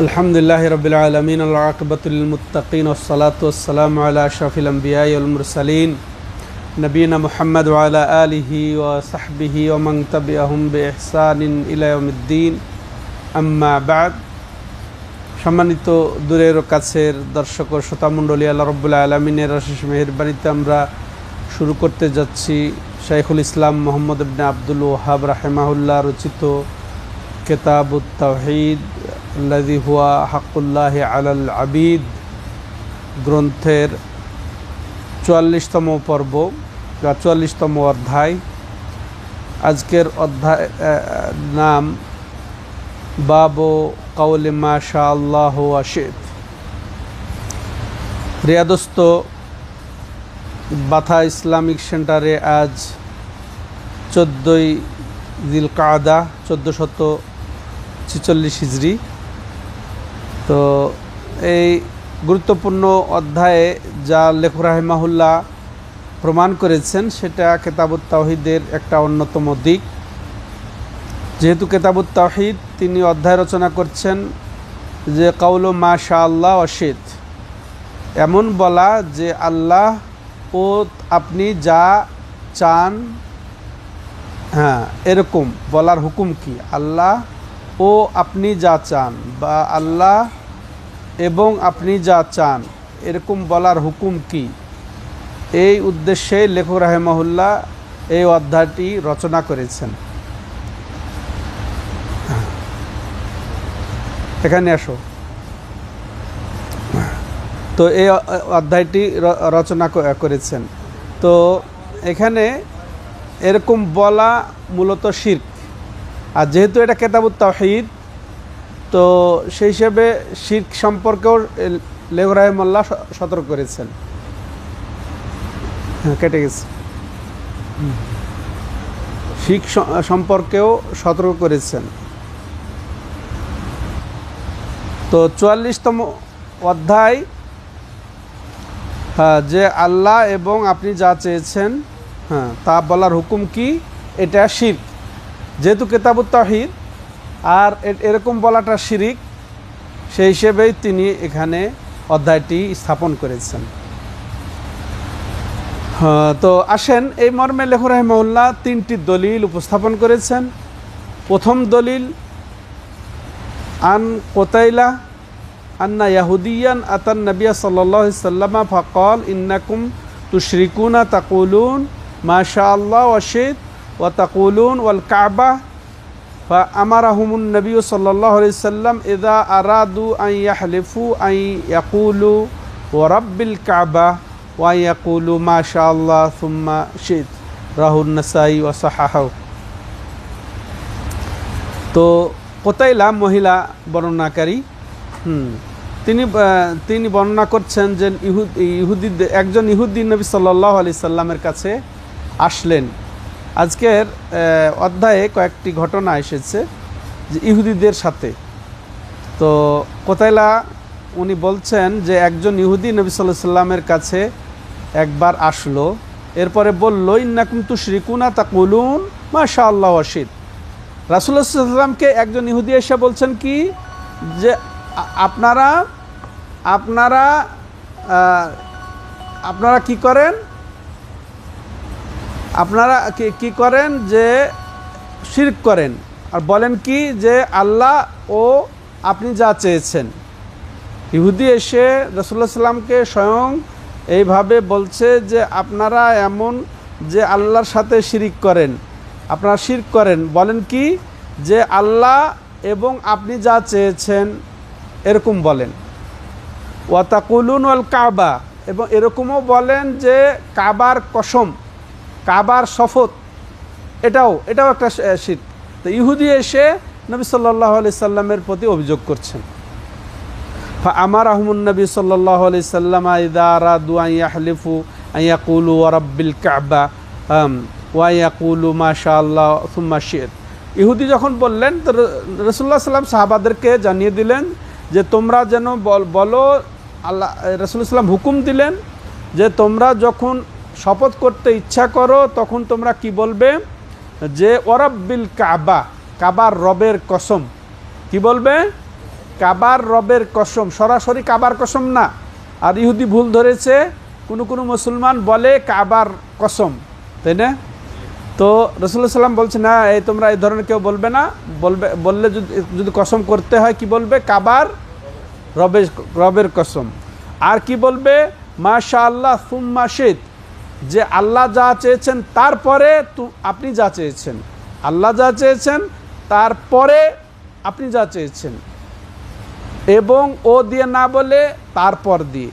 আলহামদুলিল্লাহি রাব্বিল আলামিন ওয়াল আকিবাতু লিল মুত্তাকিন ওয়াসসালাতু ওয়াসসালামু আলা আশরাফিল আমবিয়াই ওয়াল মুরসালিন নবিয়িনা মুহাম্মদ ওয়া আলা আলিহি ওয়া সাহবিহি ওয়া মান তাবিআহুম বিইহসানিন ইলা ইয়াউমিদ্দিন আম্মা বা'দ। সম্মানিত দূরের ও কাছের দর্শক ও শ্রোতামণ্ডলী, আল্লাহ রাব্বুল আলামিনের অশেষ মেহেরবানিতে আমরা শুরু করতে যাচ্ছি শাইখুল ইসলাম মুহাম্মদ ইবনে আব্দুল ওয়াহাব রাহিমাহুল্লাহ রচিত কিতাবুত তাওহীদ আল্লাযী হুয়া হাক্কুল্লাহি আলাল আবিদ গ্রন্থের ৪৪তম পর্ব বা ৪৪তম অধ্যায়। আজকের অধ্যায় নাম বাবু কাউলি মা শা আল্লাহু ওয়া শিত। রিয়াদস্থ বাথা ইসলামিক সেন্টারে আজ ১৪ই জিলকাদা ১৪৪৬ হিজরি। তো এই গুরুত্বপূর্ণ অধ্যায়ে যা লেখক রাহিমাহুল্লাহ প্রমাণ করেছেন সেটা কিতাবুত তাওহীদের একটা অন্যতম দিক। যেহেতু কিতাবুত তাওহীদ তিনি অধ্যায় রচনা করছেন যে কাউলু মা শা আল্লাহ ওয়া শিত, এমন বলা যে আল্লাহ ও আপনি যা চান, এরকম বলার হুকুম কি? আল্লাহ ও আপনি যা চান বা আল্লাহ এবং আপনি যা চান এরকম বলার হুকুম কি? এই উদ্দেশ্যে লেখক রাহিমাহুল্লাহ এই অধ্যায়টি রচনা করেছেন। এখানে আসো। তো এই অধ্যায়টি রচনা করেছেন। তো এখানে এরকম বলা মূলত শিরক, আর যেহেতু এটা কিতাবুত তাওহীদ তো সেই হিসেবে শিরক সম্পর্কেও লেখক রাহিমাহুল্লাহ সতর্ক করেছেন। কেটে গেছে। শিরক সম্পর্কেও সতর্ক করেছেন। তো ৪৪তম অধ্যায় যে আল্লাহ এবং আপনি যা চেয়েছেন তা বলার হুকুম কি, এটা শিরক। যেহেতু কিতাবুত তাওহীদ আর এরকম বলাটা শিরক, সেই হিসেবেই তিনি এখানে অধ্যায়টি স্থাপন করেছেন। তো আসেন এই মর্মে লেখক রাহিমাহুল্লাহ ৩টি দলিল উপস্থাপন করেছেন। প্রথম দলিল আন কুতাইলা আন্না ইয়াহুদিয়ান আতান নবিয়্য সাল্লাল্লাহু আলাইহি ওয়াসাল্লাম ফাকাল ইন্নাকুম তুশরিকুনা তাকুলুন মা শা আল্লাহু ওয়া শিত ওয়া তাকুলুন ওয়াল কাবা ফাআমারাহুমুন নবিয়্যু সাল্লাল্লাহু আলাইহি ওয়াসাল্লাম ইযা আরাদু আন ইয়াহলিফু আন ইয়াকুলু ওয়া রাব্বিল কাবা ওয়া ইয়াকুলু মা শা আল্লাহ সুম্মা শিত, রাহুন নাসাই ওয়া সাহাহু। তো কুতাইলা মহিলা বর্ণনাকারী, তিনি বর্ণনা করছেন যে একজন ইহুদি নবী সাল্লাল্লাহু আলাইহি সাল্লামের কাছে আসলেন। আজকের অধ্যায়ে কয়েকটি ঘটনা এসেছে যে ইহুদিদের সাথে। তো কুতাইলা উনি বলছেন যে একজন ইহুদি নবী সাল্লাল্লাহু আলাইহি সাল্লামের কাছে একবার আসলো, এরপরে বলল ইন্নাকুম তুশরিকুনা তাকুলুন মা শা আল্লাহু ওয়া শিত। রাসূলুল্লাহ সাল্লাল্লাহু আলাইহি সাল্লামকে একজন ইহুদি এসে বলছেন কি যে আপনারা কি করেন, আপনারা কি করেন যে শিরক করেন, আর বলেন কি যে আল্লাহ ও আপনি যা চেয়েছেন। ইহুদি এসে রাসূলুল্লাহ সাল্লামকে স্বয়ং এইভাবে বলছে যে আপনারা এমন যে আল্লাহর সাথে শিরক করেন, আপনারা শিরক করেন, বলেন কি যে আল্লাহ এবং আপনি যা চেয়েছেন এরকম বলেন। ওয়া তাকুলুন ওয়াল কাবা, এবং এরকমও বলেন যে কাবার কসম, কাবার শপথ, এটাও একটা শিরক। তো ইহুদি এসে নবী সাল্লাল্লাহু আলাইহি সাল্লামের প্রতি অভিযোগ করছেন। ফাআমারাহুমুন নবী সাল্লাল্লাহু আলাইহি সাল্লাম ইযা আরাদু আন ইয়াহলিফু আন ইয়াকুলু ওয়া রাব্বিল কাবা ওয়া ইয়াকুলু মা শা আল্লাহ সুম্মা শিত। ইহুদি যখন বললেন তো রাসূলুল্লাহ সাল্লাম সাহাবাদেরকে জানিয়ে দিলেন যে তোমরা যেন বলো, আল্লাহ রাসূলুল্লাহ সাল্লাম হুকুম দিলেন যে তোমরা যখন শপথ করতে ইচ্ছা করো তখন তোমরা কি বলবে যে ওয়া রাব্বিল কাবা, কাবার রবের কসম। কি বলবে? কাবার রবের কসম, সরাসরি কাবার কসম না। আর ইহুদি ভুল ধরেছে, কোনো মুসলমান বলে কাবার কসম, তাই না? তো রাসূলুল্লাহ সাল্লাম বলছে না, এই তোমরা এই ধরনের কেউ বলবে না, বললে যদি কসম করতে হয় কি বলবে? কাবার রবের কসম। আর কি বলবে? মাশাআল্লাহ সুম্মা শিত, যে আল্লাহ যা চেয়েছেন তারপরে আপনি যা চেয়েছেন, আল্লাহ যা চেয়েছেন তারপরে আপনি যা চেয়েছেন, এবং ও দিয়ে না বলে তারপর দিয়ে।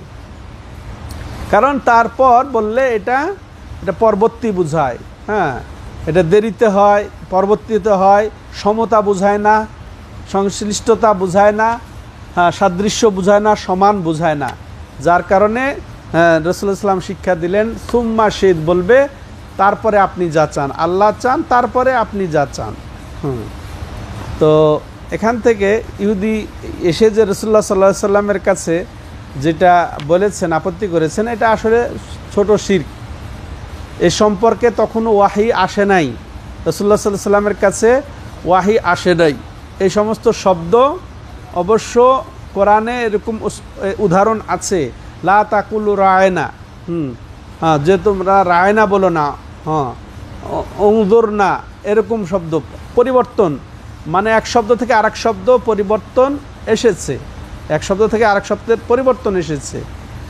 কারণ তারপর বললে এটা পরবর্তী বোঝায়, হ্যাঁ, এটা দেরিতে হয়, পরবর্তীতে হয়, সমতা বোঝায় না, সংশ্লিষ্টতা বোঝায় না, হ্যাঁ, সাদৃশ্য বোঝায় না, সমান বোঝায় না। যার কারণে রাসূলুল্লাহ সাল্লাম শিক্ষা দিলেন সুম্মা শিত বলবে, তারপরে আপনি যা চান, আল্লাহ চান তারপরে আপনি যা চান। তো এখান থেকে ইহুদি এসে যে রাসূলুল্লাহ সাল্লাল্লাহু আলাইহি সাল্লামের কাছে যেটা বলেছেন, আপত্তি করেছেন, এটা আসলে ছোট শিরক। এ সম্পর্কে তখনও ওয়াহি আসে নাই, রাসূলুল্লাহ সাল্লাল্লাহু আলাইহি সাল্লামের কাছে ওয়াহি আসে নাই। এই সমস্ত শব্দ অবশ্য কোরআনে এরকম উদাহরণ আছে, লা তাকুলু রায়না, হ্যাঁ, যে তোমরা রায়না বলো না, হ্যাঁ, উযুর না, এরকম শব্দ পরিবর্তন, মানে এক শব্দ থেকে আরেক শব্দ পরিবর্তন এসেছে, এক শব্দ থেকে আরেক শব্দের পরিবর্তন এসেছে।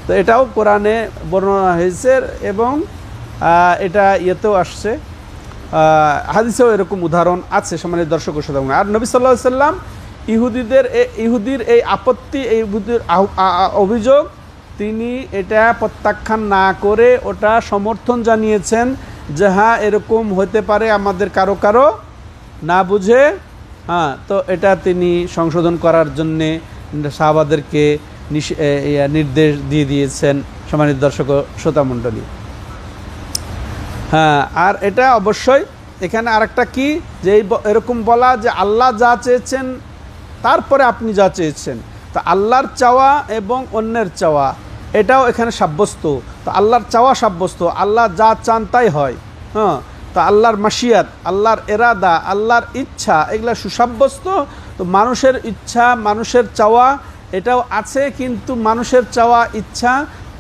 তো এটাও কোরআনে বর্ণনা হয়েছে এবং এটা ইয়েতেও আসছে, হাদিসেও এরকম উদাহরণ আছে। সম্মানিত দর্শক ও শ্রোতাগণ, আর নবী সাল্লাল্লাহু আলাইহি সাল্লাম ইহুদির এই আপত্তি, এই ইহুদির অভিযোগ, তিনি এটা প্রত্যাখ্যান না করে ওটা সমর্থন জানিয়েছেন যে হ্যাঁ, এরকম হতে পারে আমাদের কারো কারো না বুঝে, হ্যাঁ। তো এটা তিনি সংশোধন করার জন্যে সাহাবাদেরকে নির্দেশ দিয়ে দিয়েছেন। সম্মানিত দর্শক ও শ্রোতা মণ্ডলী, হ্যাঁ, আর এটা অবশ্যই এখানে আরেকটা কি, যে এরকম বলা যে আল্লাহ যা চেয়েছেন তারপরে আপনি যা চেয়েছেন, তো আল্লাহর চাওয়া এবং অন্যের চাওয়া এটাও এখানে সাব্যস্ত। তো আল্লাহর চাওয়া সাব্যস্ত, আল্লাহ যা চান তাই হয়, হ্যাঁ। তো আল্লাহর মাশিয়াত, আল্লাহর এরাদা, আল্লাহর ইচ্ছা, এগুলা সুসাব্যস্ত। তো মানুষের ইচ্ছা, মানুষের চাওয়া এটাও আছে, কিন্তু মানুষের চাওয়া ইচ্ছা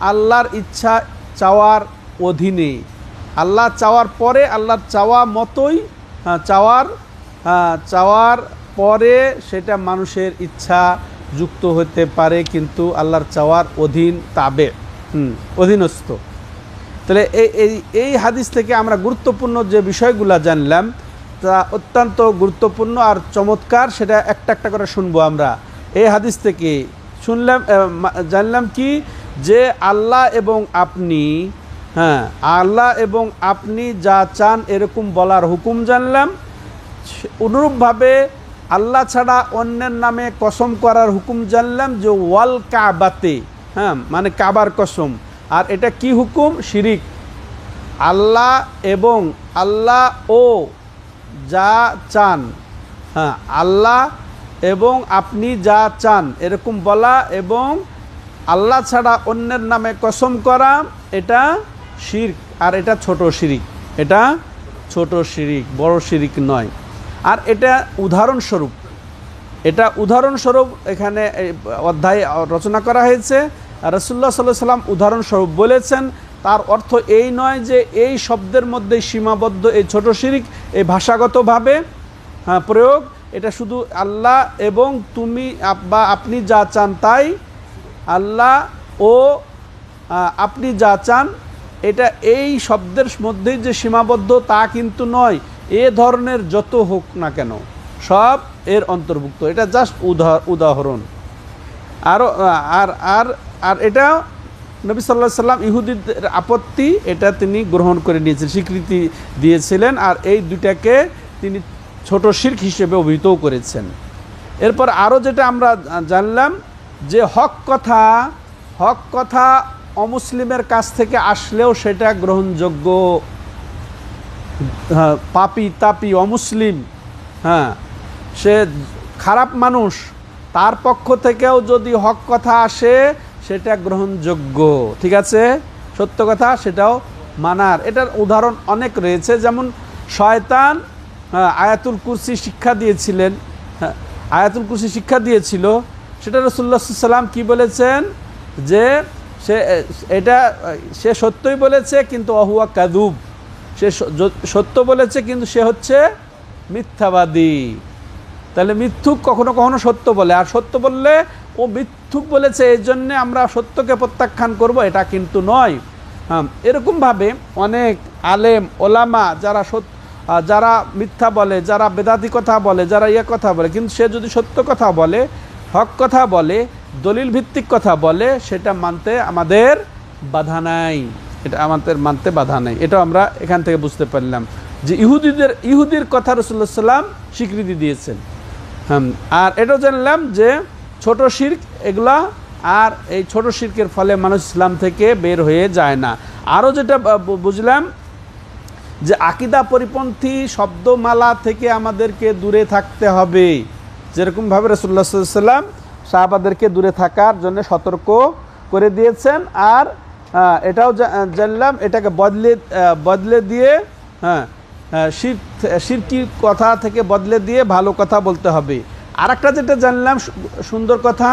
আল্লাহর ইচ্ছা চাওয়ার অধীনে, আল্লাহ চাওয়ার পরে আল্লাহর চাওয়া মতোই, চাওয়ার পরে সেটা মানুষের ইচ্ছা যুক্ত হতে পারে, কিন্তু আল্লাহর চাওয়ার অধীনস্থ। তাহলে এই হাদিস থেকে আমরা গুরুত্বপূর্ণ যে বিষয়গুলো জানলাম তা অত্যন্ত গুরুত্বপূর্ণ আর চমৎকার, সেটা একটা একটা করে শুনবো আমরা। এই হাদিস থেকে জানলাম কি, যে আল্লাহ এবং আপনি, হ্যাঁ, আল্লাহ এবং আপনি যা চান এরকম বলার হুকুম জানলাম। অনুরূপভাবে আল্লাহ ছাড়া অন্যের নামে কসম করার হুকুম জানলাম, যে ওয়াল কাবাতে, হ্যাঁ, মানে কাবার কসম। আর এটা কি হুকুম? শিরিক। আল্লাহ এবং আল্লাহ ও যা চান, হ্যাঁ, আল্লাহ এবং আপনি যা চান এরকম বলা এবং আল্লাহ ছাড়া অন্যের নামে কসম করা, এটা শিরক। আর এটা ছোট শিরিক, এটা ছোট শিরিক, বড় শিরিক নয়। আর এটা উদাহরণস্বরূপ এখানে অধ্যায় রচনা করা হয়েছে। রাসূলুল্লাহ সাল্লাল্লাহু আলাইহি ওয়াসাল্লাম উদাহরণস্বরূপ বলেছেন। তার অর্থ এই নয় যে এই শব্দের মধ্যে সীমাবদ্ধ এই ছোট শিরিক, এই ভাষাগতভাবে প্রয়োগ, এটা শুধু আল্লাহ এবং তুমি বা আপনি যা চান তাই, আল্লাহ ও আপনি যা চান, এটা এই শব্দের মধ্যেই যে সীমাবদ্ধ তা কিন্তু নয়। এ ধরনের যত হোক না কেন সব এর অন্তর্ভুক্ত। এটা জাস্ট উদাহরণ। আর এটা নবী সাল্লাল্লাহু আলাইহি সাল্লাম ইহুদিদের আপত্তি, এটা তিনি গ্রহণ করে নিয়েছেন, স্বীকৃতি দিয়েছিলেন। আর এই দুটাকে তিনি ছোট শিরক হিসেবে অভিহিতও করেছেন। এরপর আরও যেটা আমরা জানলাম, যে হক কথা অমুসলিমের কাছ থেকে আসলেও সেটা গ্রহণযোগ্য। পাপী তাপী অমুসলিম, হ্যাঁ, সে খারাপ মানুষ, তার পক্ষ থেকেও যদি হক কথা আসে সেটা গ্রহণযোগ্য, ঠিক আছে, সত্য কথা, সেটাও মানার। এটার উদাহরণ অনেক রয়েছে। যেমন শয়তান আয়াতুল কুরসি শিক্ষা দিয়েছিল সেটা রাসূলুল্লাহ সাল্লাল্লাহু আলাইহি সাল্লাম কি বলেছেন যে সে সত্যই বলেছে কিন্তু অহুয়া কাযুব, সে সত্য বলেছে কিন্তু সে হচ্ছে মিথ্যাবাদী। তাহলে মিথ্যুক কখনো কখনো সত্য বলে, আর সত্য বললে ও মিথ্যুক বলেছে এই জন্যে আমরা সত্যকে প্রত্যাখ্যান করব, এটা কিন্তু নয়। হ্যাঁ, এরকমভাবে অনেক আলেম ওলামা যারা মিথ্যা বলে, যারা বেদাতি কথা বলে, যারা কথা বলে, কিন্তু সে যদি সত্য কথা বলে, হক কথা বলে, দলিল ভিত্তিক কথা বলে, সেটা মানতে আমাদের বাধা নাই, এটা আমাদের মানতে বাধা নাই। এটা আমরা এখান থেকে বুঝতে পারলাম যে ইহুদির কথা রাসূলুল্লাহ সাল্লাম স্বীকৃতি দিয়েছেন। হ্যাঁ, আর এটাও জানলাম যে ছোট শিরক এগুলা, আর এই ছোট শিরকের ফলে মানুষ ইসলাম থেকে বের হয়ে যায় না। আরও যেটা বুঝলাম যে আকীদা পরিপন্থী শব্দমালা থেকে আমাদেরকে দূরে থাকতে হবে, যেরকমভাবে রাসূলুল্লাহ সাল্লাল্লাহু আলাইহি ওয়াসাল্লাম সাহাবাদেরকে দূরে থাকার জন্য সতর্ক করে দিয়েছেন। আর এটাও জানলাম এটাকে বদলে দিয়ে শিরকি কথা থেকে বদলে দিয়ে ভালো কথা বলতে হবে। আর একটা যেটা জানলাম সুন্দর কথা,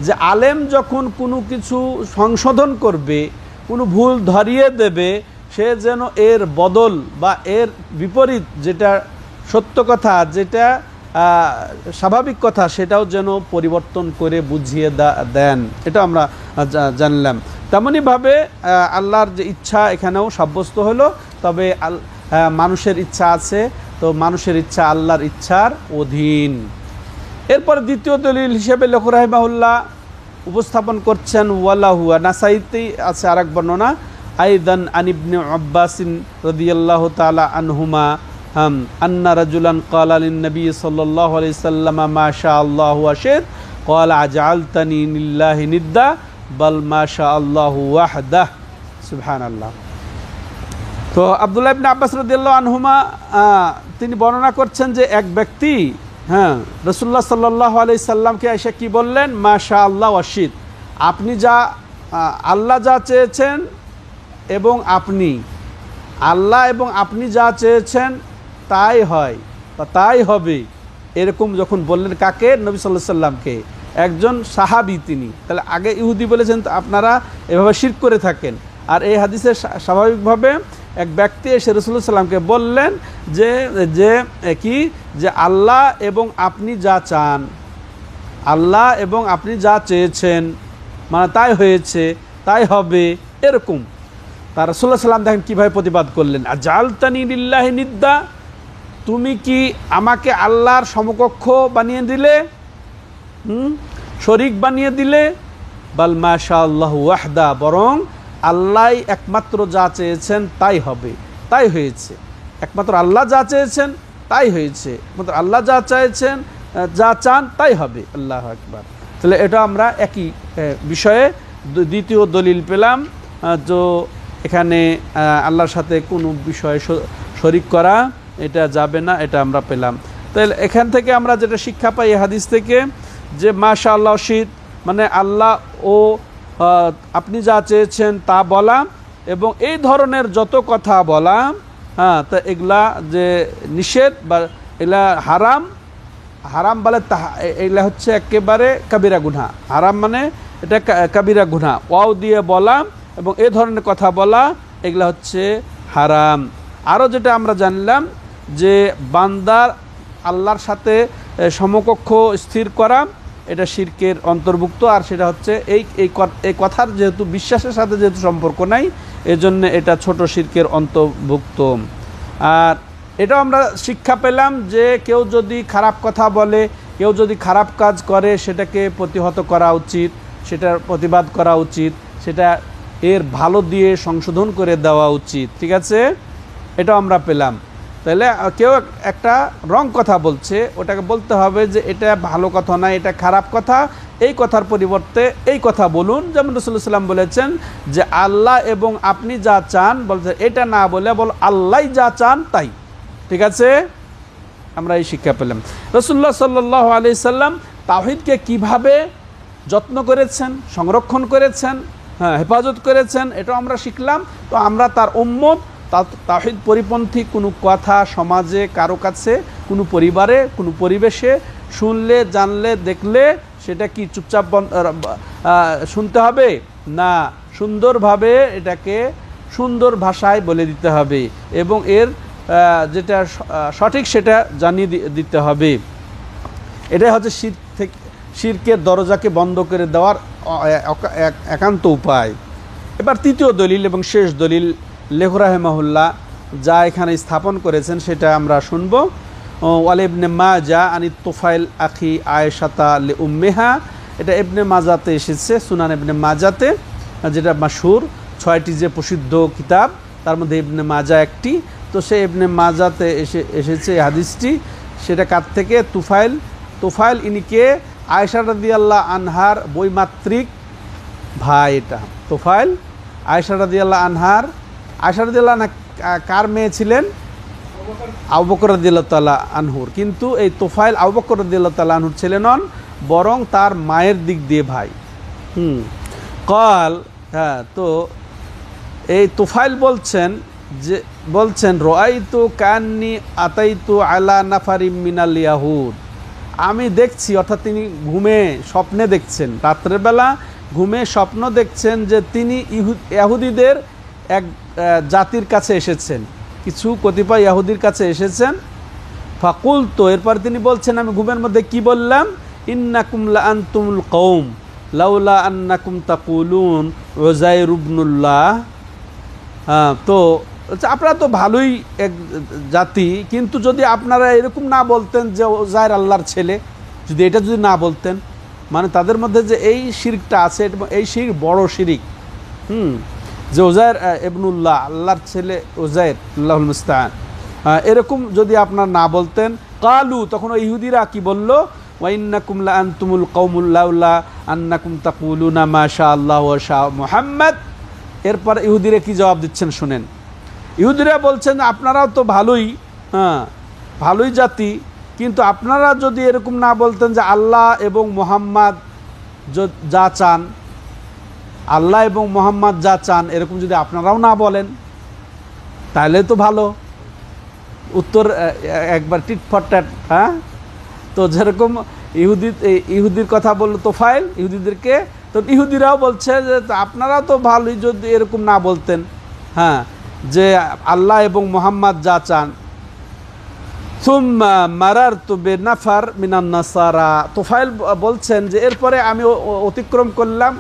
যে আলেম যখন কোনো কিছু সংশোধন করবে, কোনো ভুল ধরিয়ে দেবে, সে যেন এর বদল বা এর বিপরীত যেটা সত্য কথা, যেটা স্বাভাবিক কথা, সেটাও যেন পরিবর্তন করে বুঝিয়ে দেন। এটা আমরা জানলাম। তেমনইভাবে আল্লাহর যে ইচ্ছা এখানেও সাব্যস্ত হলো, তবে মানুষের ইচ্ছা আছে, তো মানুষের ইচ্ছা আল্লাহর ইচ্ছার অধীন। এরপরে দ্বিতীয় দলিল হিসেবে লেখক রাহিমাহুল্লাহ উপস্থাপন করছেন, ওয়ালাহু নাসাইতেই আছে আরেক বর্ণনা, আইদান আন ইবনে আব্বাসিন রাদিয়াল্লাহু তাআলা আনহুমা আন্না রাজুলান ক্বালা লিন নবী সাল্লাল্লাহু আলাইহি সাল্লাম মা শাআল্লাহু ওয়া শি'ত ক্বালা আজআলতানি লিল্লাহি নিদ্দা বাল মা শাআল্লাহু ওয়াহদাহ। সুবহানাল্লাহ। তো আব্দুল্লাহ ইবনে আব্বাস রাদিয়াল্লাহু আনহুমা তিনি বর্ণনা করছেন যে এক ব্যক্তি রাসূলুল্লাহ সাল্লাল্লাহু আলাইহি সাল্লামকে এসে কি বললেন, মা শাআল্লাহু ওয়া শি'ত, আপনি যা আল্লাহ যা চেয়েছেন এবং আল্লাহ এবং আপনি যা চেয়েছেন তাই হয় বা তাই হবে, এরকম যখন বললেন। কাকে? নবী সাল্লাল্লাহু আলাইহি সাল্লামকে। একজন সাহাবী তিনি। তাহলে আগে ইহুদি বলেছেন আপনারা এভাবে শিরক করে থাকেন, আর এই হাদিসে স্বাভাবিকভাবে এক ব্যক্তি এসে রাসূলুল্লাহ সাল্লামকে বললেন যে আল্লাহ এবং আপনি যা চান, আল্লাহ এবং আপনি যা চেয়েছেন, মানে তাই হয়েছে, তাই হবে, এরকম। তার রাসূলুল্লাহ সাল্লাম দেখেন কীভাবে প্রতিবাদ করলেন, আজআলতানি লিল্লাহি নিদ্দা, তুমি কি আমাকে আল্লাহর সমকক্ষ বানিয়ে দিলে, শরীক বানিয়ে দিলে। বাল মা শাআল্লাহু ওয়াহদা, বরং আল্লাহ একমাত্র যা চেয়েছেন তাই হবে, তাই হয়েছে। একমাত্র আল্লাহ যা চেয়েছেন তাই হয়েছে, একমাত্র আল্লাহ যা চেয়েছেন, যা চান তাই হবে। আল্লাহু আকবার। তাহলে এটা আমরা একই বিষয়ে দ্বিতীয় দলিল পেলাম, যে এখানে আল্লাহর সাথে কোনো বিষয়ে শরীক করা এটা যাবে না, এটা আমরা পেলাম। তাহলে এখান থেকে আমরা যেটা শিক্ষা পাই হাদিস থেকে, যে মাশাআল্লাহ শীত মানে আল্লাহ ও আপনি যা চেয়েছেন তা বলা, এবং এই ধরনের যত কথা বলা, তা এগুলা যে নিষেধ বা এগুলা হারাম বলে, এগুলা হচ্ছে একেবারে কাবিরা গুনাহ। হারাম মানে এটা কাবিরা গুনাহ, ওয়াও দিয়ে বলা এবং এই ধরনের কথা বলা, এগুলা হচ্ছে হারাম। আরও যেটা আমরা জানলাম যে বান্দার আল্লাহর সাথে সমকক্ষ স্থির করা, এটা শিরকের অন্তর্ভুক্ত। আর সেটা হচ্ছে এই কথার যেহেতু বিশ্বাসের সাথে যেহেতু সম্পর্ক নাই, এজন্য এটা ছোট শিরকের অন্তর্ভুক্ত। আর এটাও আমরা শিক্ষা পেলাম যে কেউ যদি খারাপ কথা বলে, কেউ যদি খারাপ কাজ করে, সেটাকে প্রতিহত করা উচিত, সেটার প্রতিবাদ করা উচিত, সেটা এর ভালো দিয়ে সংশোধন করে দেওয়া উচিত। ঠিক আছে, এটাও আমরা পেলাম। তাহলে কেউ একটা রং কথা বলছে, ওটাকে বলতে হবে যে এটা ভালো কথা না, এটা খারাপ কথা, এই কথার পরিবর্তে এই কথা বলুন। যেমন রাসূলুল্লাহ সাল্লাল্লাহু আলাইহি ওয়াসাল্লাম বলেছেন যে আল্লাহ এবং আপনি যা চান, বলছে এটা না বলে বল আল্লাহ যা চান তাই। ঠিক আছে, আমরা এই শিক্ষা পেলাম। রাসূলুল্লাহ সাল্লাল্লাহু আলাইহি ওয়াসাল্লাম তাওহীদকে কিভাবে যত্ন করেছেন, সংরক্ষণ করেছেন, হেফাজত করেছেন, এটাও আমরা শিখলাম। তো আমরা তার উম্মত, তাওহীদ পরিপন্থী কোনো কথা সমাজে কারো কাছে, কোনো পরিবারে, কোনো পরিবেশে শুনলে, জানলে, দেখলে সেটা কি চুপচাপ শুনতে হবে না, সুন্দরভাবে এটাকে সুন্দর ভাষায় বলে দিতে হবে এবং এর যেটা সঠিক সেটা জানিয়ে দিতে হবে। এটাই হচ্ছে শিরকের দরজাকে বন্ধ করে দেওয়ার একান্ত উপায়। এবার তৃতীয় দলিল এবং শেষ দলিল লেখ রাহিমাহুল্লাহ যা এখানে স্থাপন করেছেন সেটা আমরা শুনব। ওয়াল ইবনে মাজা আনি তুফাইল আখি আয়েশাতা লি উম্মিহা, এটা ইবনে মাজাতে এসেছে, সুনান ইবনে মাজাতে, যেটা মাশহুর 6টি যে প্রসিদ্ধ কিতাব তার মধ্যে ইবনে মাজা একটি। তো সে ইবনে মাজাতে এসেছে এই হাদিসটি। সেটা কার থেকে? তুফাইল ইনিকে আয়েশা রাদিয়াল্লাহু আনহার বৈমাত্রিক ভাই। এটা তুফাইল আয়েশা রাদিয়াল্লাহু আনহার, আয়েশা রাদিয়াল্লাহু আনহা কার মেয়ে ছিলেন? আবু বকর রাদিয়াল্লাহু তাআলা আনহুর। কিন্তু এই তুফাইল আবু বকর রাদিয়াল্লাহু তাআলা আনহুর ছেলে নন, বরং তার মায়ের দিক দিয়ে ভাই। কল, হ্যাঁ, তো এই তুফাইল বলছেন রাআইতু কান্নি আতাইতু আলা নাফারিম মিনাল ইয়াহুদ, আমি দেখছি, অর্থাৎ তিনি স্বপ্নে দেখছেন, রাত্রের বেলা ঘুমে স্বপ্ন দেখছেন যে তিনি ইহুদিদের এক জাতির কাছে এসেছেন, কিছু কতিপয় ইহুদির কাছে এসেছেন। ফাকুল, তো এরপর তিনি বলছেন আমি ঘুমের মধ্যে কি বললাম? ইন্নাকুম লা আনতুমুল কওম লাউলা আন্নাকুম তাকুলুন উযাইর ইবনুল্লাহ। তো আপনারা তো ভালোই এক জাতি, কিন্তু যদি আপনারা এরকম না বলতেন যে উযাইর আল্লাহর ছেলে, যদি এটা যদি না বলতেন, মানে তাদের মধ্যে যে এই শিরকটা আছে, এই শিরক বড় শিরক, যে উযাইর ইবনুল্লাহ, আল্লাহর ছেলে উযাইর, আল্লাহুল মুস্তাআন, এরকম যদি আপনারা না বলতেন। কালু, তখন ওই ইহুদিরা কি বলল? ওয়া ইন্নাকুম লা আনতুমুল কওমুল লাউলা আন্নাকুম তাকুলুনা মা শা আল্লাহু ওয়া শা মুহাম্মদ। এরপর ইহুদিরা কি জবাব দিচ্ছেন শুনেন। ইহুদিরা বলছেন আপনারাও তো ভালোই জাতি, কিন্তু আপনারা যদি এরকম না বলতেন যে আল্লাহ এবং মুহাম্মদ যা চান, আল্লাহ এবং মুহাম্মদ যা চান, এরকম যদি আপনারাও না বলেন তাহলে তো ভালো। উত্তর একবার টিট ফর ট্যাট। হ্যাঁ, তো যেরকম ইহুদির কথা বললো তোফাইল ইহুদিদেরকে, তো ইহুদিরাও বলছে যে আপনারা তো ভালোই যদি এরকম না বলতেন, হ্যাঁ, যে আল্লাহ এবং মুহাম্মদ যা চান। সুম্মা মারারতু বিনাফার মিনান নাসারা, তোফাইল বলছেন যে এরপরে আমি অতিক্রম করলাম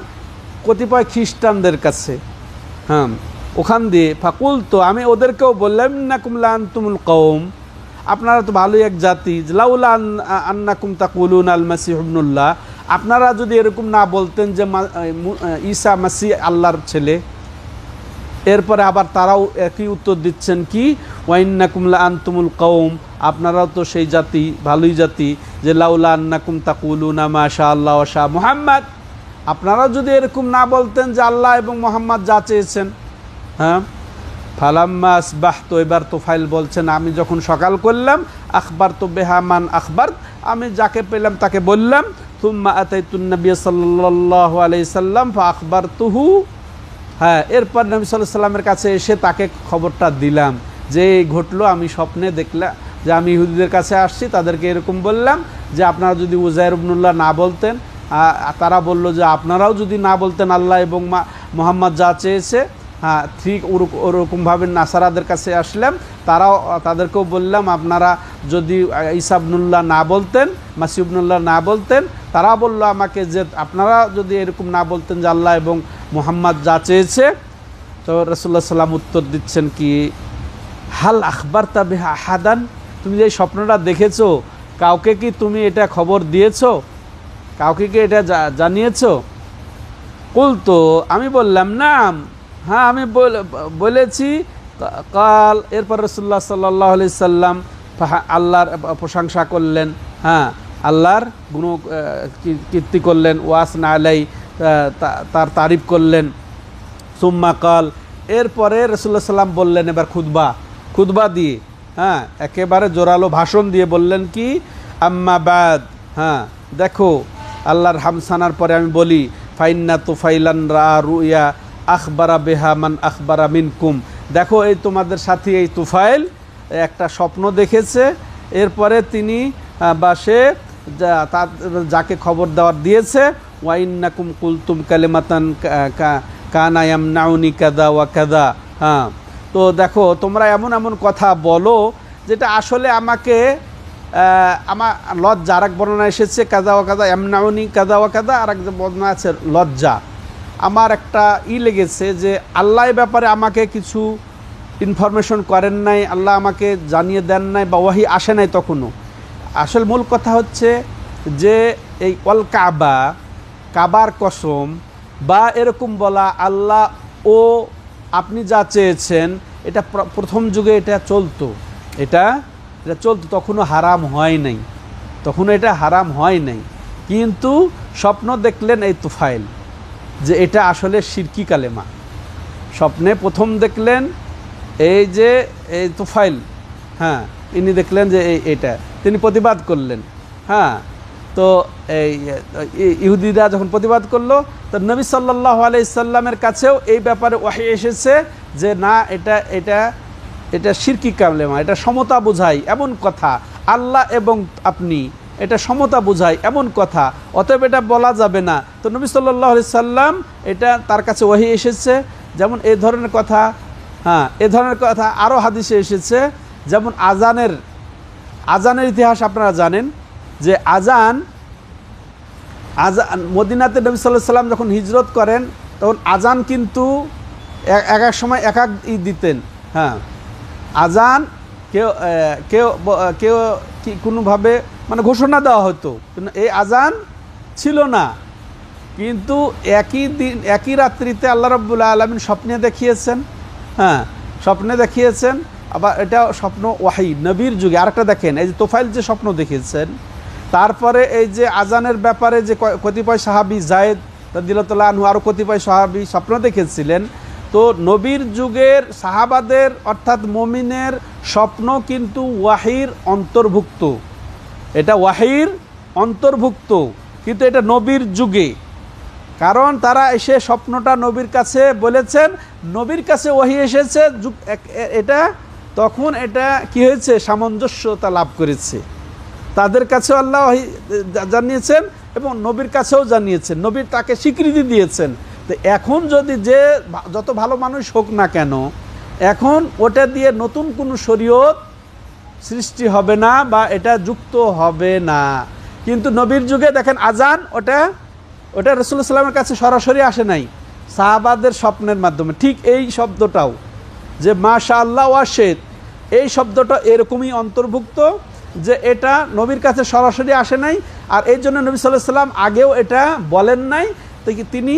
কতিপয় খ্রিস্টানদের কাছে, হ্যাঁ, ওখান দিয়ে। ফাকুল, তো আমি ওদেরকেও বললাম ইন্নাকুম লা আনতুমুল কওম, আপনারা তো ভালোই এক জাতি, লাউলা আন্নাকুম তাকুলুন আল মাসিহ ইবনুল্লাহ, আপনারা যদি এরকম না বলতেন যে ঈসা মাসিহ আল্লাহর ছেলে। এরপরে আবার তারাও একই উত্তর দিচ্ছেন কি? ওয়া ইন্নাকুম লা আনতুমুল কওম, আপনারাও তো সেই জাতি, ভালোই জাতি, যে লাউলা আন্নাকুম তাকুলুনা মা শা আল্লাহু ওয়া শা মুহাম্মদ, আপনারা যদি এরকম না বলতেন যে আল্লাহ এবং মুহাম্মদ যা চেয়েছেন। হ্যাঁ, ফালাম্মা আসবাহতু, এবার তোফাইল বলছেন আমি যখন সকাল করলাম, আখবারতু বিহা মান আখবার, আমি যাকে পেলাম তাকে বললাম। সুম্মা আতাইতুন নবী সাল্লাল্লাহু আলাইহি সাল্লাম ফাআখবারতুহু, হ্যাঁ, এরপর নবী সাল্লাল্লাহু আলাইহি সাল্লামের কাছে এসে তাকে খবরটা দিলাম যে এই ঘটলো, আমি স্বপ্নে দেখলাম যে আমি ইহুদিদের কাছে আসছি, তাদেরকে এরকম বললাম যে আপনারা যদি উযাইর ইবনুল্লাহ না বলতেন, তারা বলল যে আপনারাও যদি না বলতেন আল্লাহ এবং মুহাম্মদ যা চেয়েছে। হ্যাঁ, ঠিক ওরকমভাবে নাসারাদের কাছে আসলাম, তাদেরকেও বললাম আপনারা যদি ঈসা ইবনুল্লাহ না বলতেন, মাসিহ ইবনুল্লাহ না বলতেন, তারা বলল আমাকে যে আপনারা যদি এরকম না বলতেন যে আল্লাহ এবং মুহাম্মদ যা চেয়েছে। তো রাসূলুল্লাহ সাল্লাম উত্তর দিচ্ছেন কি? হাল আখবারতা বিহা আহাদান, তুমি যে স্বপ্নটা দেখেছো, কাউকে কি তুমি এটা খবর দিয়েছো? কাউকে কি এটা জানিয়েছো? কুলতু, আমি বললাম নাম, হ্যাঁ আমি বলেছি। কাল, এরপর রাসূলুল্লাহ সাল্লাল্লাহু আলাইহি সাল্লাম আল্লাহর প্রশংসা করলেন, হ্যাঁ, আল্লাহর গুণ কীর্তি করলেন, ওয়াসনা আলাই, তার তারিফ করলেন। সুম্মা কাল, এরপরে রাসূলুল্লাহ সাল্লাম বললেন এবার খুতবা দিয়ে, হ্যাঁ, একেবারে জোরালো ভাষণ দিয়ে বললেন কি? আম্মা বাদ, হ্যাঁ, দেখো আল্লাহর হামসানার পরে আমি বলি, ফাইন্না তুফাইলান রা রুইয়া আখবারা বেহা মান আখবারা মিনকুম, দেখো এই তোমাদের সাথী এই তুফাইল একটা স্বপ্ন দেখেছে, এরপরে তিনি সে যাকে খবর দেওয়ার দিয়েছে, ওয়া ইন্নাকুম কুলতুম কালিমাতান কানা ইয়ামনাউনি কাযা ওয়া কাযা। হ্যাঁ, তো দেখো তোমরা এমন এমন কথা বলো যেটা আসলে আমাকে আমার লজ্জা। আর এক বর্ণনা এসেছে কাযা ওয়া কাযা ইয়ামনাউনি কাযা ওয়া কাযা, আর এক বর্ণনা আছে লজ্জা। আমার একটা লেগেছে যে আল্লাহ এ ব্যাপারে আমাকে কিছু ইনফরমেশন করেন নাই, আল্লাহ আমাকে জানিয়ে দেন নাই, বা ওয়াহি আসে নাই তখনও। আসল মূল কথা হচ্ছে যে এই ওয়াল কাবা, কাবার কসম, বা এরকম বলা আল্লাহ ও আপনি যা চেয়েছেন, এটা প্রথম যুগে এটা চলতো, এটা চলতো, তখনও হারাম হয় নাই, তখনও এটা হারাম হয় নাই। কিন্তু স্বপ্ন দেখলেন এই তুফাইল যে এটা আসলে শিরকি কালেমা। স্বপ্নে প্রথম দেখলেন এই যে এই তুফাইল, হ্যাঁ, ইনি দেখলেন যে এটা, তিনি প্রতিবাদ করলেন। হ্যাঁ, তো এই ইহুদিরা যখন প্রতিবাদ করলো, তো নবী সাল্লাল্লাহু আলাইহি সাল্লামের কাছেও এই ব্যাপারে ওয়াহি এসেছে যে না, এটা এটা এটা শিরকি কালেমা, এটা সমতা বোঝায় এমন কথা, আল্লাহ এবং আপনি, এটা সমতা বোঝায় এমন কথা, অতএব এটা বলা যাবে না। তো নবী সাল্লাল্লাহু আলাইহি সাল্লাম এটা তার কাছে ওয়াহি এসেছে, যেমন এই ধরনের কথা। হ্যাঁ, এ ধরনের কথা আরও হাদিসে এসেছে, যেমন আজানের ইতিহাস আপনারা জানেন যে আজান মদিনাতে নবী সাল্লাল্লাহু আলাইহি সাল্লাম যখন হিজরত করেন, তখন আজান কিন্তু এক এক সময় এক এক দিতেন। হ্যাঁ, আজান কেউ কেউ কেউ কি কোনোভাবে মানে ঘোষণা দেওয়া হতো, কিন্তু এই আজান ছিল না। কিন্তু একই দিন একই রাত্রিতে আল্লাহ রাব্বুল আলামিন স্বপ্নে দেখিয়েছেন। হ্যাঁ, স্বপ্নে দেখিয়েছেন, আবার এটা স্বপ্ন ওয়াহি নবীর যুগে। আরেকটা দেখেন, এই যে তোফাইল যে স্বপ্ন দেখেছেন, তারপরে এই যে আজানের ব্যাপারে যে কতিপয় সাহাবী যায়েদ রাদিয়াল্লাহু আনহু আরও কতিপয় সাহাবী স্বপ্ন দেখেছিলেন। তো নবীর যুগের সাহাবাদের অর্থাৎ মুমিনের স্বপ্ন কিন্তু ওয়াহির অন্তর্ভুক্ত, এটা ওয়াহির অন্তর্ভুক্ত, কিন্তু এটা নবীর যুগে। কারণ তারা এসে স্বপ্নটা নবীর কাছে বলেছেন, নবীর কাছে ওয়াহি এসেছে, এটা তখন এটা কি হয়েছে, সামঞ্জস্যতা লাভ করেছে। তাদের কাছেও আল্লাহ ওয়াহি জানিয়েছেন এবং নবীর কাছেও জানিয়েছেন, নবীর তাকে স্বীকৃতি দিয়েছেন। তো এখন যদি যে যত ভালো মানুষ হোক না কেন, এখন ওটা দিয়ে নতুন কোনো শরীয়ত সৃষ্টি হবে না বা এটা যুক্ত হবে না। কিন্তু নবীর যুগে দেখেন আজান, ওটা রাসূলুল্লাহ সাল্লাল্লাহু আলাইহি ওয়াসাল্লামের কাছে সরাসরি আসে নাই, সাহাবাদের স্বপ্নের মাধ্যমে। ঠিক এই শব্দটাও যে মাশাআল্লাহ ওয়াশেদ, এই শব্দটা এরকমই অন্তর্ভুক্ত যে এটা নবীর কাছে সরাসরি আসে নাই, আর এই জন্য নবী সাল্লাল্লাহু আলাইহি ওয়াসাল্লাম আগেও এটা বলেন নাই। তিনি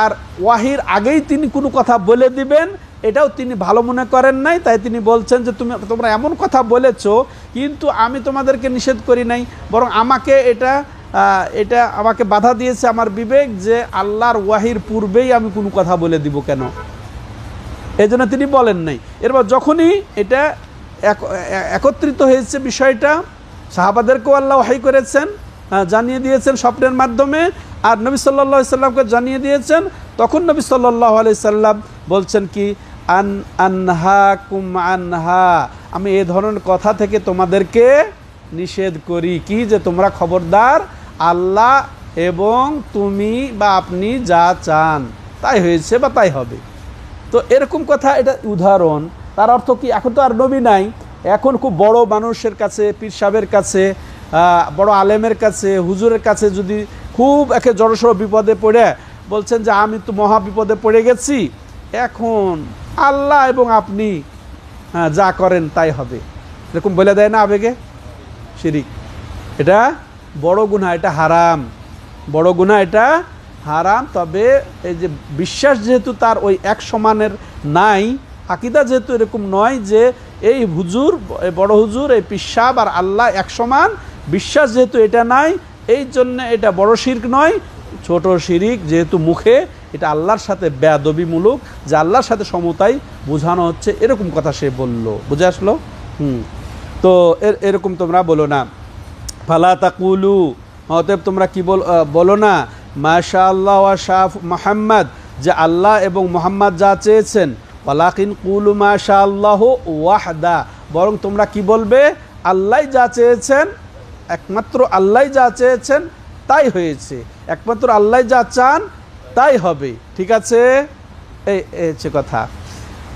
আর ওয়াহির আগেই তিনি কোনো কথা বলে দিবেন, এটাও তিনি ভালো মনে করেন নাই। তাই তিনি বলছেন যে তোমরা এমন কথা বলেছো, কিন্তু আমি তোমাদেরকে নিষেধ করি নাই, বরং আমাকে এটা আমাকে বাধা দিয়েছে আমার বিবেক, যে আল্লাহর ওয়াহির পূর্বেই আমি কোনো কথা বলে দিব কেন, এই জন্য তিনি বলেন নাই। এরপর যখনই এটা একত্রিত হয়েছে বিষয়টা, সাহাবাদেরকেও আল্লাহ ওয়াহি করেছেন, জানিয়ে দিয়েছেন স্বপ্নের মাধ্যমে, আর নবী সাল্লাল্লাহু আলাইহি সাল্লামকে জানিয়ে দিয়েছেন, তখন নবী সাল্লাল্লাহু আলাইহি সাল্লাম বলছেন কি, আনহাকুম আনহা, আমি এই ধরনের কথা থেকে তোমাদেরকে নিষেধ করি, কি যে তোমরা খবরদার আল্লাহ এবং তুমি বা আপনি যা চান তাই হয়েছে বা তাই হবে। তো এরকম কথা, এটা উদাহরণ। তার অর্থ কি, এখন তো আর নবী নাই, এখন খুব বড় মানুষের কাছে, পীর সাহেবের কাছে, বড় আলেমের কাছে, হুজুরের কাছে যদি খুব একে জড়সড় বিপদে পড়ে বলছেন যে আমি তো মহা বিপদে পড়ে গেছি, এখন আল্লাহ এবং আপনি যা করেন তাই হবে, এরকম বলে দেয় না আবেগে, শিরিক। এটা বড় গুনাহ, এটা হারাম, বড় গুনাহ, এটা হারাম। তবে এই যে বিশ্বাস যেহেতু তার ওই এক সমানের নাই, আকীদা যেহেতু এরকম নয় যে এই হুজুর, বড় হুজুর, এই পিসাব আর আল্লাহ এক সমান, বিশ্বাস যেহেতু এটা নাই, এই জন্য এটা বড় শিরক নয়, ছোট শিরিক। যেহেতু মুখে এটা আল্লাহর সাথে বেয়াদবিমূলক, যে আল্লাহর সাথে সমতাই বোঝানো হচ্ছে, এরকম কথা সে বলল, বুঝে আসলো। তো এরকম তোমরা বলো না। ফালা তাকুলু, অতএব তোমরা কি বলো না, মাশাআল্লাহ ওয়া শাফ মুহাম্মদ, যে আল্লাহ এবং মুহাম্মদ যা চেয়েছেন, ওয়ালাকিন কুলু মাশাআল্লাহু ওয়াহদা, বরং তোমরা কি বলবে, আল্লাহ যা চেয়েছেন একমাত্র আল্লাহ যা চেয়েছেন তাই হয়েছে, একমাত্র আল্লাহ যা চান তাই হবে। ঠিক আছে, এই হচ্ছে কথা।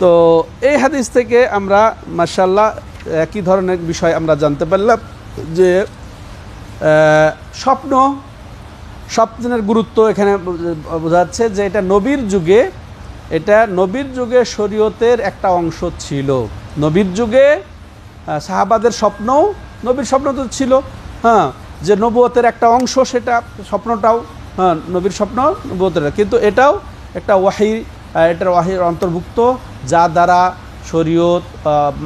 তো এই হাদিস থেকে আমরা মাশাআল্লাহ একই ধরনের বিষয় আমরা জানতে পারলাম যে স্বপ্নের গুরুত্ব এখানে বোঝাচ্ছে যে এটা নবীর যুগে শরীয়তের একটা অংশ ছিল। নবীর যুগে সাহাবাদের নবীর স্বপ্ন তো ছিল, হ্যাঁ, যে নবুয়তের একটা অংশ, সেটা স্বপ্নটাও নবীর স্বপ্ন নবুয়তের, কিন্তু এটাও একটা এটার ওয়াহির অন্তর্ভুক্ত, যা দ্বারা শরীয়ত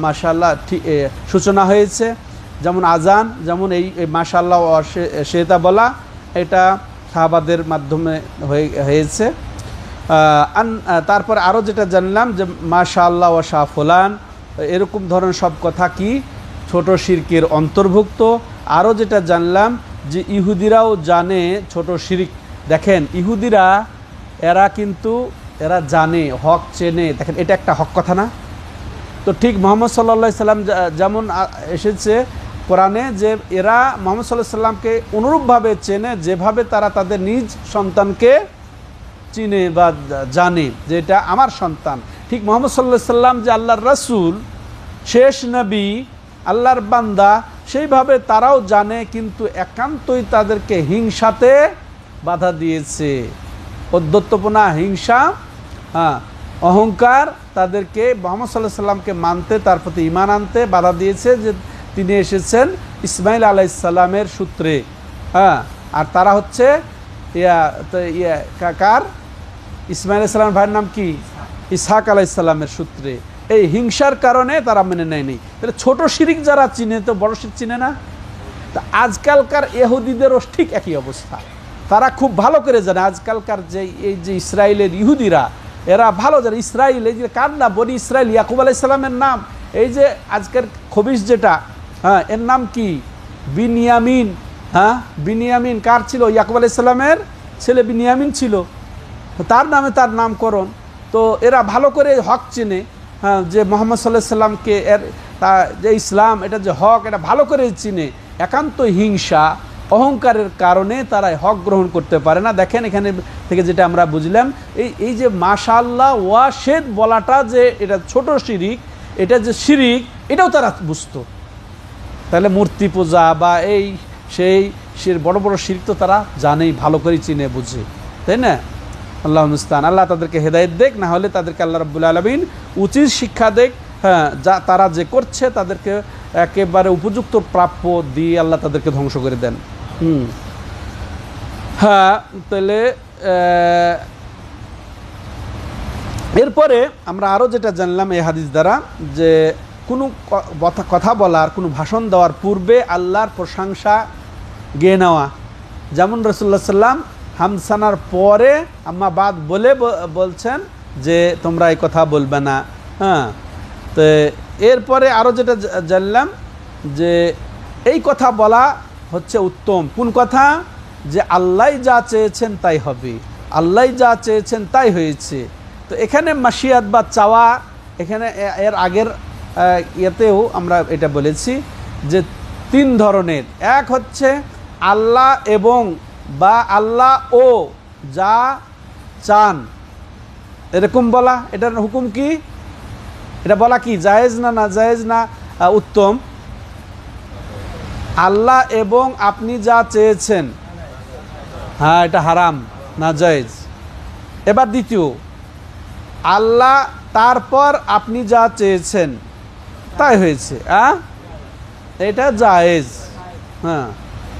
মাশাআল্লাহ সূচনা হয়েছে। যেমন আজান, যেমন এই মাশাআল্লাহ সেটা বলা, এটা সাহাবাদের মাধ্যমে হয়েছে। তারপর আরও যেটা জানলাম যে মাশাআল্লাহ ওয়া শাহ ফুলান, এরকম ধরনের সব কথা কি ছোট শিরকের অন্তর্ভুক্ত। আরও যেটা জানলাম যে ইহুদিরাও জানে ছোট শিরক। দেখেন ইহুদিরা এরা জানে, হক চেনে। দেখেন এটা একটা হক কথা না? তো ঠিক মুহাম্মদ সাল্লাল্লাহু আলাইহি সাল্লাম যেমন এসেছে কোরআনে, যে এরা মুহাম্মদ সাল্লাল্লাহু আলাইহি সাল্লামকে অনুরূপভাবে চেনে যেভাবে তারা তাদের নিজ সন্তানকে চিনে বা জানে যে এটা আমার সন্তান। ঠিক মুহাম্মদ সাল্লাল্লাহু আলাইহি সাল্লাম যে আল্লাহর রাসূল, শেষ নবী, আল্লাহর বান্দা, সেইভাবে তারাও জানে, কিন্তু একান্তই তাদেরকে হিংসাতে বাধা দিয়েছে। অধ্যত্বপনা, হিংসা, অহংকার তাদেরকে মুহাম্মদ সাল্লাল্লাহু আলাইহি সাল্লামকে মানতে, তার প্রতি ঈমান আনতে বাধা দিয়েছে, যে তিনি এসেছেন ইসমাইল আলাইহিস সালামের সূত্রে। আর তারা হচ্ছে কার? ইসমাইল আলাইহিস সালামের ভাইয়ের নাম কি? ইসহাক আলাইহিস সালামের সূত্রে। এই হিংসার কারণে তারা মেনে নেয়নি। তাহলে ছোট শিরিক যারা চিনে, তো বড় শিরক চিনে না? তা আজকালকার ইহুদিদেরও ঠিক একই অবস্থা। তারা খুব ভালো করে জানে, আজকালকার এই যে ইসরায়েলের ইহুদিরা, এরা ভালো জানে ইসরায়েল, এই যে কার নাম? বনি ইসরায়েল, ইয়াকুব আলাইহিস সালামের নাম। এই যে আজকের খবিশ যেটা, এর নাম কি? বিনিয়ামিন। বিনিয়ামিন কার ছিল? ইয়াকুব আলাইহিস সালামের ছেলে বিনিয়ামিন ছিল, তার নামে তার নামকরণ। তো এরা ভালো করে হক চেনে, যে মুহাম্মদ সাল্লাল্লাহু আলাইহি সাল্লামকে যে ইসলাম, এটা যে হক, এটা ভালো করে চিনে। একান্ত হিংসা, অহংকারের কারণে তারা হক গ্রহণ করতে পারে না। দেখেন এখানে থেকে যেটা আমরা বুঝলাম, এই যে মাশাআল্লাহ ওয়াশেদ বলাটা যে এটা ছোট শিরিক, এটা যে শিরিক, এটাও তারা বুঝতো। তাহলে মূর্তি পূজা বা সেই বড় বড় শিরিক তো তারা জানেই, ভালো করে চিনে বুঝে, তাই না? আল্লাহ মুস্তান, আল্লাহ তাদেরকে হেদায়েত দেখ, না হলে তাদেরকে আল্লাহ রাব্বুল আলামিন উচিত শিক্ষা দেখ। যা তারা যে করছে তাদেরকে একেবারে উপযুক্ত প্রাপ্য দিয়ে আল্লাহ তাদেরকে ধ্বংস করে দেন। তাহলে এরপরে আমরা আরও যেটা জানলাম এই হাদিস দ্বারা, যে কোনো কথা বলার, কোনো ভাষণ দেওয়ার পূর্বে আল্লাহর প্রশংসা গেয়ে নেওয়া। যেমন রাসূলুল্লাহ সাল্লাম হামসানার পরে আম্মা বাদ বলে বলছেন যে তোমরা এই কথা বলবে না। তো এরপরে আরও যেটা জানলাম যে এই কথা বলা হচ্ছে উত্তম। কোন কথা? যে আল্লাহ যা চেয়েছেন তাই হবে, আল্লাহ যা চেয়েছেন তাই হয়েছে। তো এখানে মাশিয়াত বা চাওয়া, এখানে এর আগের ইয়েতেও আমরা এটা বলেছি যে 3 ধরনের। এক হচ্ছে আল্লাহ এবং বা আল্লাহ ও যা চান, এরকম বলা। এটার হুকুম কি? এটা বলা কি জায়েজ না নাজায়েজ না উত্তম? আল্লাহ এবং আপনি যা চেয়েছেন, এটা হারাম, নাজায়েজ। এবার দ্বিতীয়, আল্লাহ তারপর আপনি যা চেয়েছেন তাই হয়েছে, এটা জায়েজ,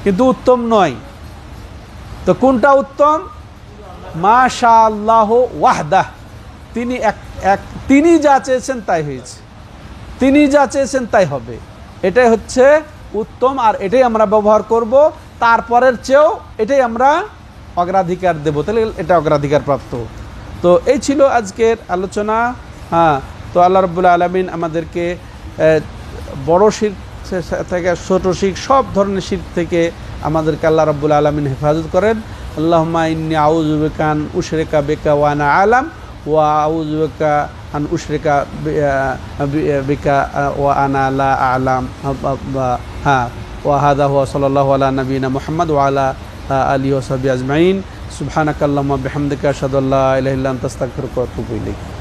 কিন্তু উত্তম নয়। তো কোনটা উত্তম? মাশাআল্লাহ ওয়াহদাহ, তিনি যা চেয়েছেন তাই হয়েছে, তিনি যা চেয়েছেন তাই হবে, এটাই হচ্ছে উত্তম। আর এটাই আমরা ব্যবহার করব, তারপরের চেয়েও এটাই আমরা অগ্রাধিকার দেব, তাহলে এটা অগ্রাধিকার প্রাপ্ত। তো এই ছিল আজকের আলোচনা। তো আল্লাহ রাব্বুল আলামিন আমাদেরকে বড় শিরক থেকে ছোট শিরক, সব ধরনের শিরক থেকে আমাদেরকে আল্লাহ রাব্বুল আলামিন হেফাজত করেন। আল্লাহুম্মা ইন্নী আউযু বিকা আন উশরিকা বিকা ওয়া আনা আলাম ওয়া আউযু বিকা আন উশরিকা বিকা ওয়া আনা লা আলাম। ওয়াহাদা হুয়া সাল্লাল্লাহু আলা নবিনা মুহাম্মদ ওয়া আলা আলিহি ওয়া সাহবিহি আজমাইন। সুবহানাকাল্লাহুম্মা বিহামদিকা আশহাদু আল্লা ইলাহা ইল্লা আনতা আস্তাগফিরুকা ওয়া আতুবু ইলাইক।